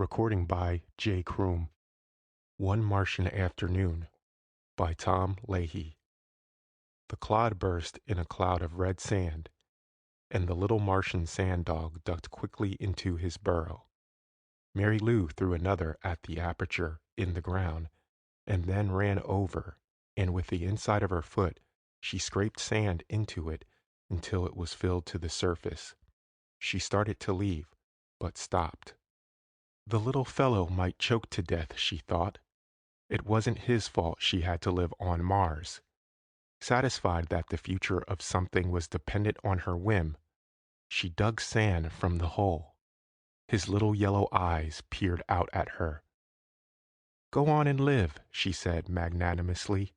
Recording by J. Kroom. One Martian Afternoon by Tom Leahy. The clod burst in a cloud of red sand, and the little Martian sand dog ducked quickly into his burrow. Mary Lou threw another at the aperture in the ground, and then ran over, and with the inside of her foot she scraped sand into it until it was filled to the surface. She started to leave, but stopped. The little fellow might choke to death, she thought. It wasn't his fault she had to live on Mars. Satisfied that the future of something was dependent on her whim, she dug sand from the hole. His little yellow eyes peered out at her. "Go on and live," she said magnanimously.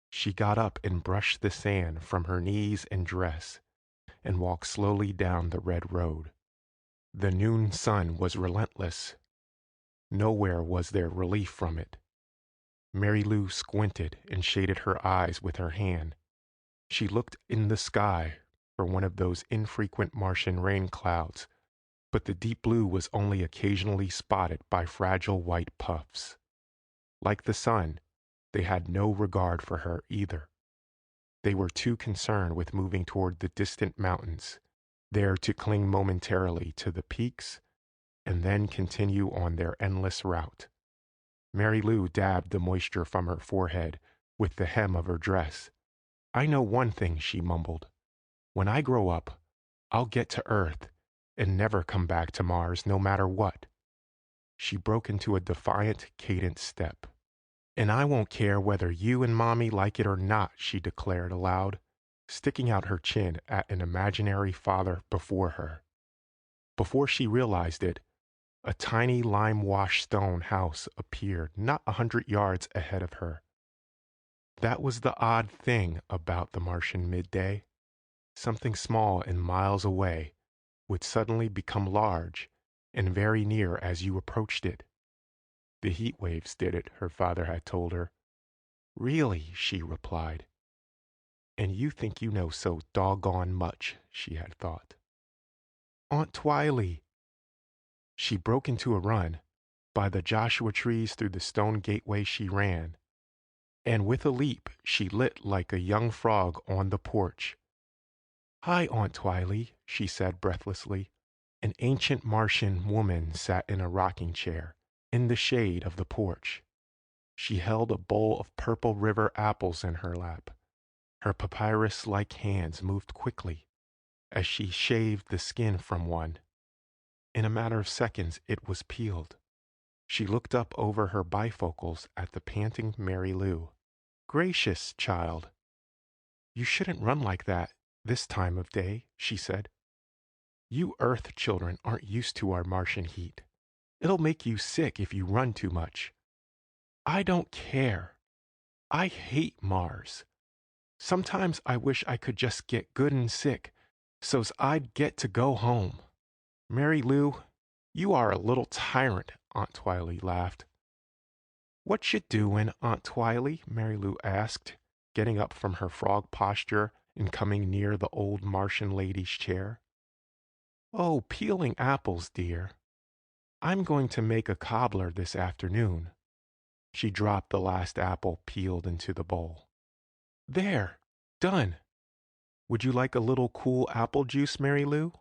She got up and brushed the sand from her knees and dress, and walked slowly down the red road. The noon sun was relentless. Nowhere was there relief from it. Mary Lou squinted and shaded her eyes with her hand. She looked in the sky for one of those infrequent Martian rain clouds, but the deep blue was only occasionally spotted by fragile white puffs. Like the sun, they had no regard for her either. They were too concerned with moving toward the distant mountains, there to cling momentarily to the peaks and then continue on their endless route. Mary Lou dabbed the moisture from her forehead with the hem of her dress. "I know one thing," she mumbled. "When I grow up, I'll get to Earth and never come back to Mars no matter what." She broke into a defiant, cadent step. "And I won't care whether you and Mommy like it or not," she declared aloud, sticking out her chin at an imaginary father before her. Before she realized it, a tiny lime-washed stone house appeared not 100 yards ahead of her. That was the odd thing about the Martian midday. Something small and miles away would suddenly become large and very near as you approached it. The heat waves did it, her father had told her. "Really," she replied. "And you think you know so doggone much," she had thought. "Aunt Twylee." She broke into a run. By the Joshua trees through the stone gateway she ran, and with a leap she lit like a young frog on the porch. "Hi, Aunt Twylee," she said breathlessly. An ancient Martian woman sat in a rocking chair in the shade of the porch. She held a bowl of purple river apples in her lap. Her papyrus-like hands moved quickly as she shaved the skin from one. In a matter of seconds it was peeled. She looked up over her bifocals at the panting Mary Lou. "Gracious, child, you shouldn't run like that this time of day," she said. "You Earth children aren't used to our Martian heat. It'll make you sick if you run too much." "I don't care. I hate Mars. Sometimes I wish I could just get good and sick so's I'd get to go home." "Mary Lou, you are a little tyrant," Aunt Twylee laughed. "What you doin', Aunt Twylee?" Mary Lou asked, getting up from her frog posture and coming near the old Martian lady's chair. "Oh, peeling apples, dear. I'm going to make a cobbler this afternoon." She dropped the last apple peeled into the bowl. "There, done. Would you like a little cool apple juice, Mary Lou?"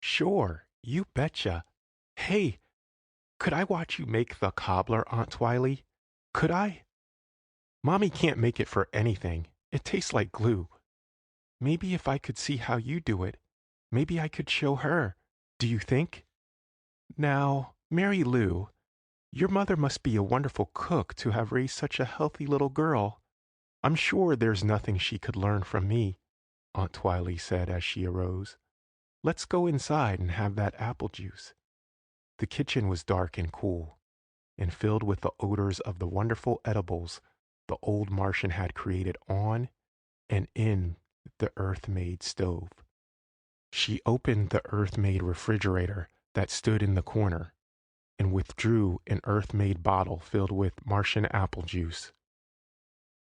"Sure, you betcha. Hey, could I watch you make the cobbler, Aunt Twylee? Could I? Mommy can't make it for anything. It tastes like glue. Maybe if I could see how you do it, maybe I could show her. Do you think?" "Now, Mary Lou, your mother must be a wonderful cook to have raised such a healthy little girl. I'm sure there's nothing she could learn from me," Aunt Twylee said as she arose. "Let's go inside and have that apple juice." The kitchen was dark and cool, and filled with the odors of the wonderful edibles the old Martian had created on and in the earth-made stove. She opened the earth-made refrigerator that stood in the corner and withdrew an earth-made bottle filled with Martian apple juice.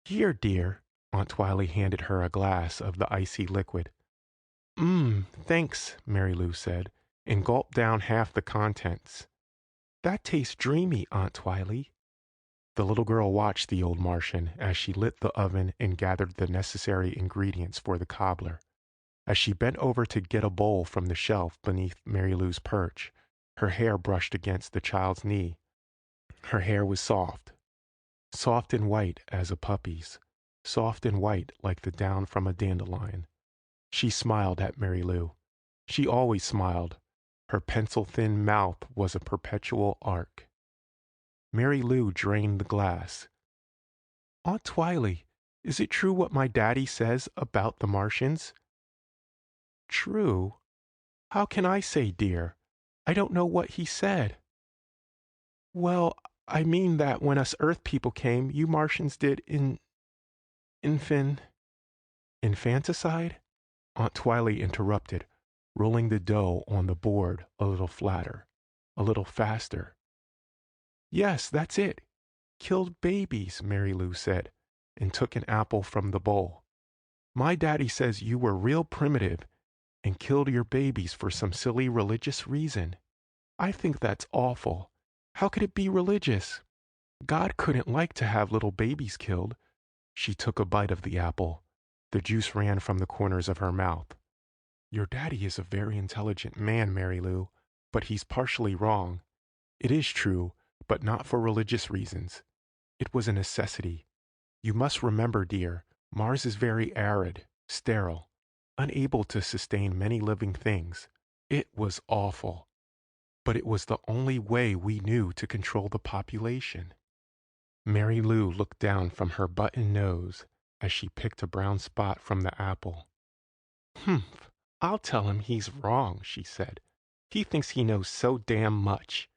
"Here, dear." Aunt Twylee handed her a glass of the icy liquid. Thanks," Mary Lou said, and gulped down half the contents. That tastes dreamy, Aunt Twylee. The little girl watched the old Martian as she lit the oven and gathered the necessary ingredients for the cobbler. As she bent over to get a bowl from the shelf beneath Mary Lou's perch, her hair brushed against the child's knee. Her hair was soft, soft and white as a puppy's, soft and white like the down from a dandelion. She smiled at Mary Lou. She always smiled. Her pencil-thin mouth was a perpetual arc. Mary Lou drained the glass. Aunt Twylee, is it true what my daddy says about the Martians? True? How can I say, dear? I don't know what he said. Well, I mean that when us Earth people came, you Martians did infanticide? Aunt Twylee interrupted, rolling the dough on the board a little flatter, a little faster. Yes, that's it. Killed babies, Mary Lou said, and took an apple from the bowl. My daddy says you were real primitive and killed your babies for some silly religious reason. I think that's awful. How could it be religious? God couldn't like to have little babies killed. She took a bite of the apple. The juice ran from the corners of her mouth. Your daddy is a very intelligent man, Mary Lou, but he's partially wrong. It is true, but not for religious reasons. It was a necessity. You must remember, dear, Mars is very arid, sterile, unable to sustain many living things. It was awful. But it was the only way we knew to control the population. Mary Lou looked down from her button nose as she picked a brown spot from the apple. Humph, I'll tell him he's wrong, she said. He thinks he knows so damn much.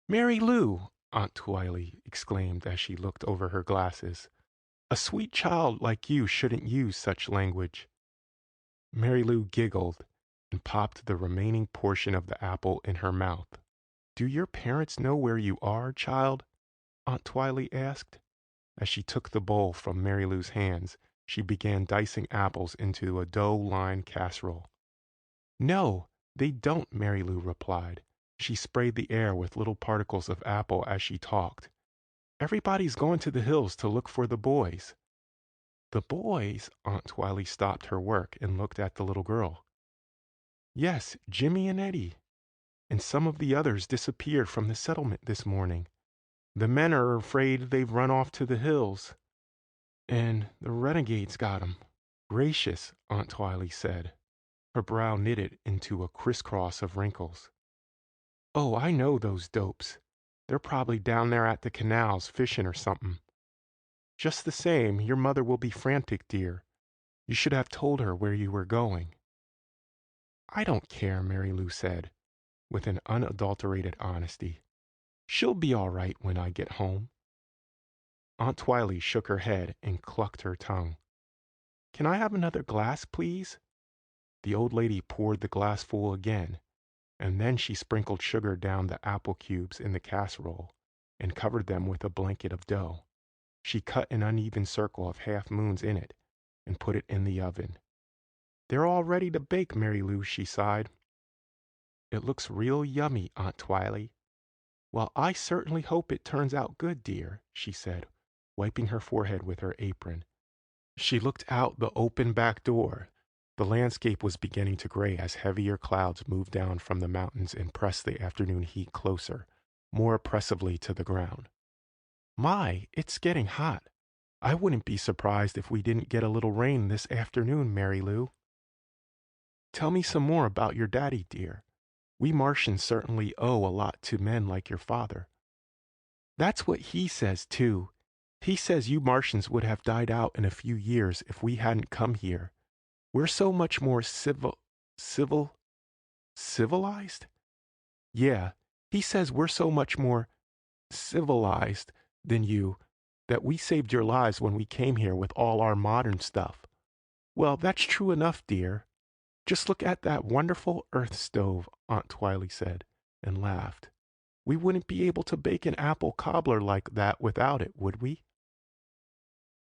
Mary Lou, Aunt Twylee exclaimed as she looked over her glasses. A sweet child like you shouldn't use such language. Mary Lou giggled and popped the remaining portion of the apple in her mouth. Do your parents know where you are, child? Aunt Twylee asked. As she took the bowl from Mary Lou's hands, she began dicing apples into a dough-lined casserole. No, they don't, Mary Lou replied. She sprayed the air with little particles of apple as she talked. Everybody's going to the hills to look for the boys. The boys? Aunt Twylee stopped her work and looked at the little girl. Yes, Jimmy and Eddie. And some of the others disappeared from the settlement this morning. The men are afraid they've run off to the hills. And the renegades got 'em. Gracious, Aunt Twylee said. Her brow knitted into a crisscross of wrinkles. Oh, I know those dopes. They're probably down there at the canals fishing or something. Just the same, your mother will be frantic, dear. You should have told her where you were going. I don't care, Mary Lou said, with an unadulterated honesty. She'll be all right when I get home. Aunt Twylee shook her head and clucked her tongue. Can I have another glass, please? The old lady poured the glass full again, and then she sprinkled sugar down the apple cubes in the casserole and covered them with a blanket of dough. She cut an uneven circle of half moons in it and put it in the oven. They're all ready to bake, Mary Lou, she sighed. It looks real yummy, Aunt Twylee. Well, I certainly hope it turns out good, dear, she said, wiping her forehead with her apron. She looked out the open back door. The landscape was beginning to gray as heavier clouds moved down from the mountains and pressed the afternoon heat closer, more oppressively to the ground. My, it's getting hot. I wouldn't be surprised if we didn't get a little rain this afternoon, Mary Lou. Tell me some more about your daddy, dear. We Martians certainly owe a lot to men like your father. That's what he says, too. He says you Martians would have died out in a few years if we hadn't come here. We're so much more civilized? Yeah, he says we're so much more civilized than you that we saved your lives when we came here with all our modern stuff. Well, that's true enough, dear. Just look at that wonderful earth stove, Aunt Twylee said, and laughed. We wouldn't be able to bake an apple cobbler like that without it, would we?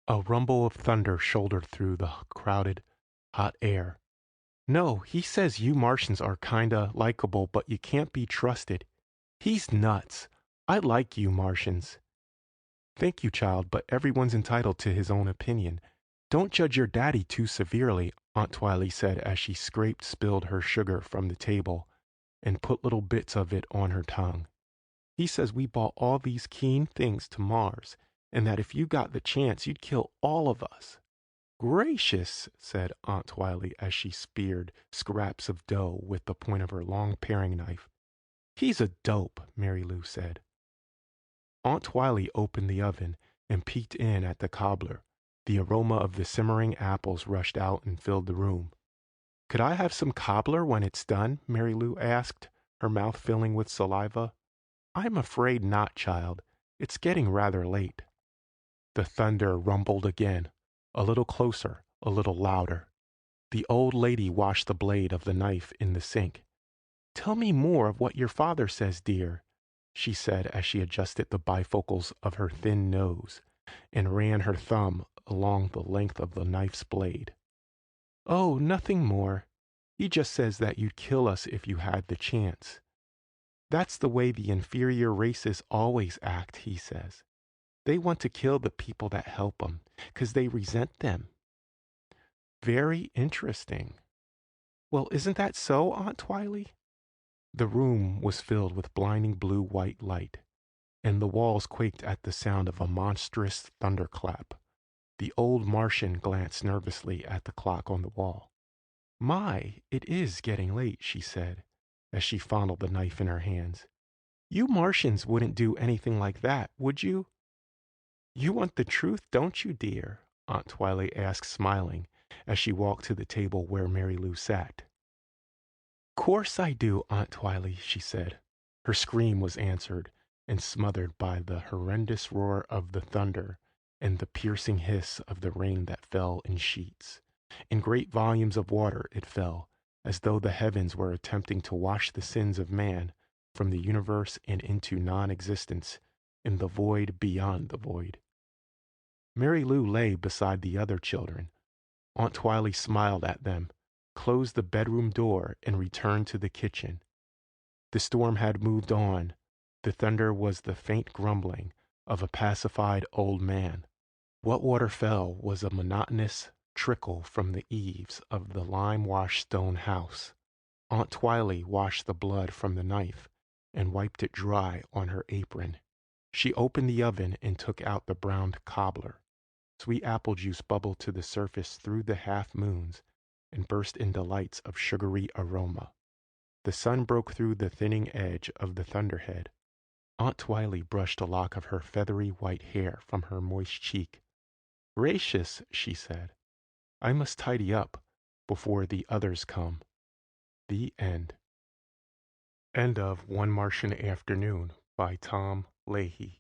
A rumble of thunder shouldered through the crowded, hot air. No, he says you Martians are kinda likable, but you can't be trusted. He's nuts. I like you Martians. Thank you, child, but everyone's entitled to his own opinion. Don't judge your daddy too severely, Aunt Twylee said as she scraped spilled her sugar from the table and put little bits of it on her tongue. He says we bought all these keen things to Mars, and that if you got the chance, you'd kill all of us. Gracious, said Aunt Twylee as she speared scraps of dough with the point of her long paring knife. He's a dope, Mary Lou said. Aunt Twylee opened the oven and peeked in at the cobbler. The aroma of the simmering apples rushed out and filled the room. Could I have some cobbler when it's done? Mary Lou asked, her mouth filling with saliva. I'm afraid not, child. It's getting rather late. The thunder rumbled again, a little closer, a little louder. The old lady washed the blade of the knife in the sink. Tell me more of what your father says, dear, she said as she adjusted the bifocals of her thin nose and ran her thumb along the length of the knife's blade. Oh, nothing more. He just says that you'd kill us if you had the chance. That's the way the inferior races always act, he says. They want to kill the people that help them, 'cause they resent them. Very interesting. Well, isn't that so, Aunt Twylee? The room was filled with blinding blue-white light, and the walls quaked at the sound of a monstrous thunderclap. The old Martian glanced nervously at the clock on the wall. My, it is getting late, she said, as she fondled the knife in her hands. You Martians wouldn't do anything like that, would you? You want the truth, don't you, dear? Aunt Twylee asked, smiling, as she walked to the table where Mary Lou sat. Course I do, Aunt Twylee, she said. Her scream was answered and smothered by the horrendous roar of the thunder and the piercing hiss of the rain that fell in sheets. In great volumes of water it fell, as though the heavens were attempting to wash the sins of man from the universe and into non-existence in the void beyond the void. Mary Lou lay beside the other children. Aunt Twylee smiled at them, closed the bedroom door, and returned to the kitchen. The storm had moved on. The thunder was the faint grumbling of a pacified old man. What water fell was a monotonous trickle from the eaves of the lime-washed stone house. Aunt Twylee washed the blood from the knife and wiped it dry on her apron. She opened the oven and took out the browned cobbler. Sweet apple juice bubbled to the surface through the half-moons and burst into lights of sugary aroma. The sun broke through the thinning edge of the thunderhead. Aunt Twylee brushed a lock of her feathery white hair from her moist cheek. Gracious, she said. I must tidy up before the others come. The end. End of One Martian Afternoon by Tom Leahy.